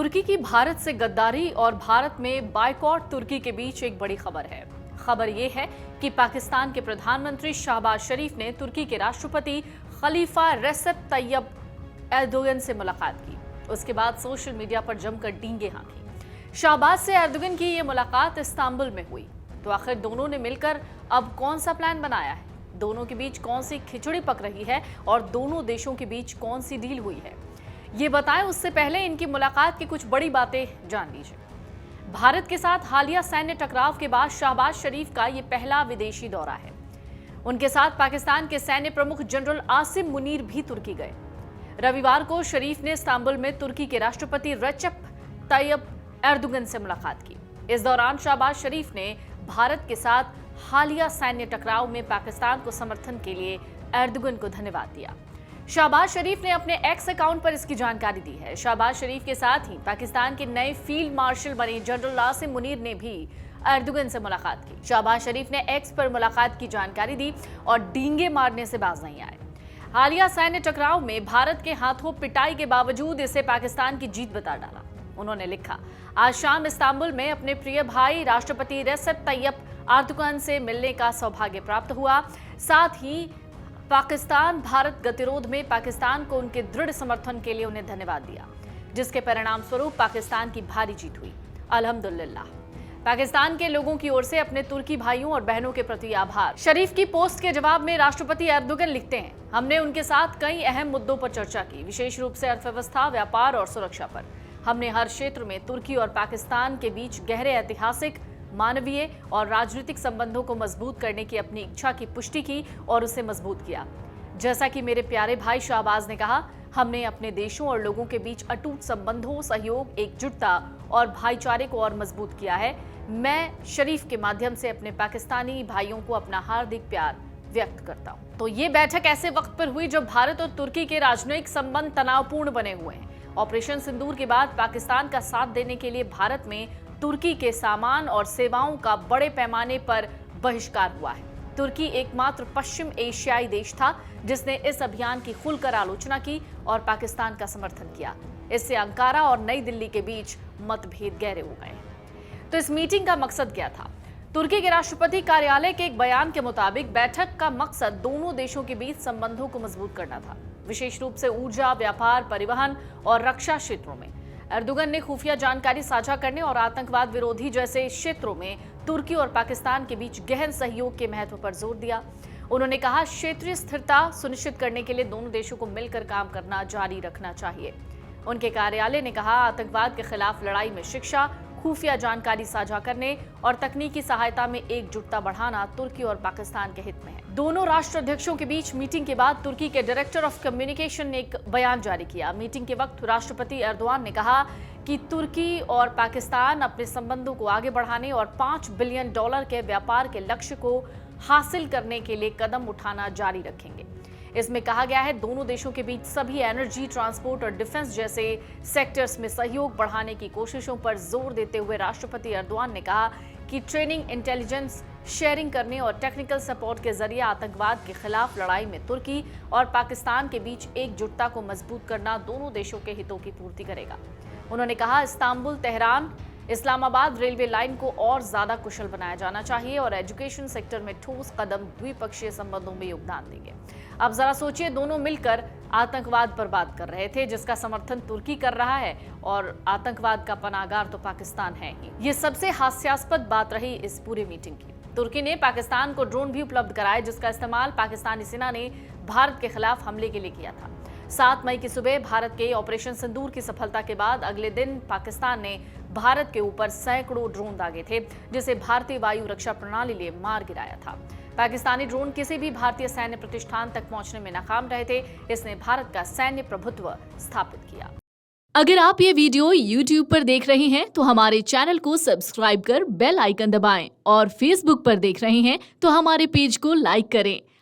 तुर्की की भारत से गद्दारी और भारत में बायकॉट तुर्की के बीच एक बड़ी खबर है। खबर ये है कि पाकिस्तान के प्रधानमंत्री शहबाज शरीफ ने तुर्की के राष्ट्रपति खलीफा रेसेप तैयब एर्दोगन से मुलाकात की। उसके बाद सोशल मीडिया पर जमकर डींगे हाँकी। शहबाज से एर्दोगन की ये मुलाकात इस्तांबुल में हुई, तो आखिर दोनों ने मिलकर अब कौन सा प्लान बनाया है? दोनों के बीच कौन सी खिचड़ी पक रही है और दोनों देशों के बीच कौन सी डील हुई है, ये बताएं उससे पहले इनकी मुलाकात की कुछ बड़ी बातें जान लीजिए। भारत के साथ हालिया सैन्य टकराव के बाद शहबाज शरीफ का ये पहला विदेशी दौरा है। उनके साथ पाकिस्तान के सैन्य प्रमुख जनरल आसिम मुनीर भी तुर्की गए। रविवार को शरीफ ने इस्तांबुल में तुर्की के राष्ट्रपति रेसेप तैयब एर्दोगन से मुलाकात की। इस दौरान शहबाज शरीफ ने भारत के साथ हालिया सैन्य टकराव में पाकिस्तान को समर्थन के लिए एर्दोगन को धन्यवाद दिया। शहबाज शरीफ ने अपने एक्स अकाउंट पर इसकी जानकारी दी है। शहबाज शरीफ के साथ ही पाकिस्तान के नए फील्ड मार्शल बने जनरल आसिम मुनीर ने भी एर्दोगन से मुलाकात की। शहबाज शरीफ ने एक्स पर मुलाकात की जानकारी दी और डींगे मारने से बाज नहीं आए। हालिया सैन्य टकराव में भारत के हाथों पिटाई के बावजूद इसे पाकिस्तान की जीत बता डाला। उन्होंने लिखा, आज शाम इस्तांबुल में अपने प्रिय भाई राष्ट्रपति रेसेप तैयब एर्दोगन से मिलने का सौभाग्य प्राप्त हुआ। साथ ही पाकिस्तान भारत गतिरोध में पाकिस्तान को उनके दृढ़ समर्थन के लिए उन्हें धन्यवाद दिया, जिसके परिणाम स्वरूप पाकिस्तान की भारी जीत हुई। अल्हम्दुलिल्लाह। पाकिस्तान के लोगों की ओर से अपने तुर्की भाइयों और बहनों के प्रति आभार। शरीफ की पोस्ट के जवाब में राष्ट्रपति एर्दोगन लिखते हैं, हमने उनके साथ कई अहम मुद्दों पर चर्चा की, विशेष रूप से अर्थव्यवस्था, व्यापार और सुरक्षा पर। हमने हर क्षेत्र में तुर्की और पाकिस्तान के बीच गहरे ऐतिहासिक, मानवीय और राजनीतिक संबंधों को मजबूत करने की अपनी इच्छा की पुष्टि की और उसे मजबूत किया। जैसा कि मेरे प्यारे भाई शहबाज ने कहा, हमने अपने देशों और लोगों के बीच अटूट संबंधों, सहयोग, एकजुटता और भाईचारे को और मजबूत किया है। मैं शरीफ के माध्यम से अपने पाकिस्तानी भाइयों को अपना हार्दिक प्यार व्यक्त करता हूं। तो ये बैठक ऐसे वक्त पर हुई जब भारत और तुर्की के राजनयिक संबंध तनावपूर्ण बने हुए हैं। ऑपरेशन सिंदूर के बाद पाकिस्तान का साथ देने के लिए भारत में तुर्की के सामान और सेवाओं का बड़े पैमाने पर बहिष्कार हुआ है। तुर्की एकमात्र पश्चिम एशियाई देश था जिसने इस अभियान की खुलकर आलोचना की और पाकिस्तान का समर्थन किया। इससे अंकारा और नई दिल्ली के बीच मतभेद गहरे हो गए। तो इस मीटिंग का मकसद क्या था? तुर्की के राष्ट्रपति कार्यालय के एक बयान के मुताबिक बैठक का मकसद दोनों देशों के बीच संबंधों को मजबूत करना था, विशेष रूप से ऊर्जा, व्यापार, परिवहन और रक्षा क्षेत्रों में। एर्दोगन ने खुफिया जानकारी साझा करने और आतंकवाद विरोधी जैसे क्षेत्रों में तुर्की और पाकिस्तान के बीच गहन सहयोग के महत्व पर जोर दिया। उन्होंने कहा, क्षेत्रीय स्थिरता सुनिश्चित करने के लिए दोनों देशों को मिलकर काम करना जारी रखना चाहिए। उनके कार्यालय ने कहा, आतंकवाद के खिलाफ लड़ाई में शिक्षा, खुफिया जानकारी साझा करने और तकनीकी सहायता में एकजुटता बढ़ाना तुर्की और पाकिस्तान के हित में है। दोनों राष्ट्राध्यक्षों के बीच मीटिंग के बाद तुर्की के डायरेक्टर ऑफ कम्युनिकेशन ने एक बयान जारी किया। मीटिंग के वक्त राष्ट्रपति एर्दोगन ने कहा कि तुर्की और पाकिस्तान अपने संबंधों को आगे बढ़ाने और $5 बिलियन के व्यापार के लक्ष्य को हासिल करने के लिए कदम उठाना जारी रखेंगे। इसमें कहा गया है, दोनों देशों के बीच सभी एनर्जी, ट्रांसपोर्ट और डिफेंस जैसे सेक्टर्स में सहयोग बढ़ाने की कोशिशों पर जोर देते हुए राष्ट्रपति एर्दोगन ने कहा कि ट्रेनिंग, इंटेलिजेंस शेयरिंग करने और टेक्निकल सपोर्ट के जरिए आतंकवाद के खिलाफ लड़ाई में तुर्की और पाकिस्तान के बीच एकजुटता को मजबूत करना दोनों देशों के हितों की पूर्ति करेगा। उन्होंने कहा, Istanbul, Tehran, Islamabad railway line को और ज्यादा कुशल बनाया जाना चाहिए और एजुकेशन सेक्टर में ठोस कदम द्विपक्षीय संबंधों में योगदान देंगे। अब जरा सोचिए, दोनों मिलकर आतंकवाद पर बात कर रहे थे, जिसका समर्थन तुर्की कर रहा है, और आतंकवाद का पनाहगार तो पाकिस्तान है ही। ये सबसे हास्यास्पद बात रही इस पूरी मीटिंग की। तुर्की ने पाकिस्तान को ड्रोन भी उपलब्ध कराए, जिसका इस्तेमाल पाकिस्तानी सेना ने भारत के खिलाफ हमले के लिए किया था। 7 मई की सुबह भारत के ऑपरेशन सिंदूर की सफलता के बाद अगले दिन पाकिस्तान ने भारत के ऊपर सैकड़ों ड्रोन दागे थे, जिसे भारतीय वायु रक्षा प्रणाली ने मार गिराया था। पाकिस्तानी ड्रोन किसी भी भारतीय सैन्य प्रतिष्ठान तक पहुंचने में नाकाम रहे थे। इसने भारत का सैन्य प्रभुत्व स्थापित किया। अगर आप ये वीडियो YouTube पर देख रहे हैं तो हमारे चैनल को सब्सक्राइब कर बेल आइकन दबाएं और Facebook पर देख रहे हैं तो हमारे पेज को लाइक करें।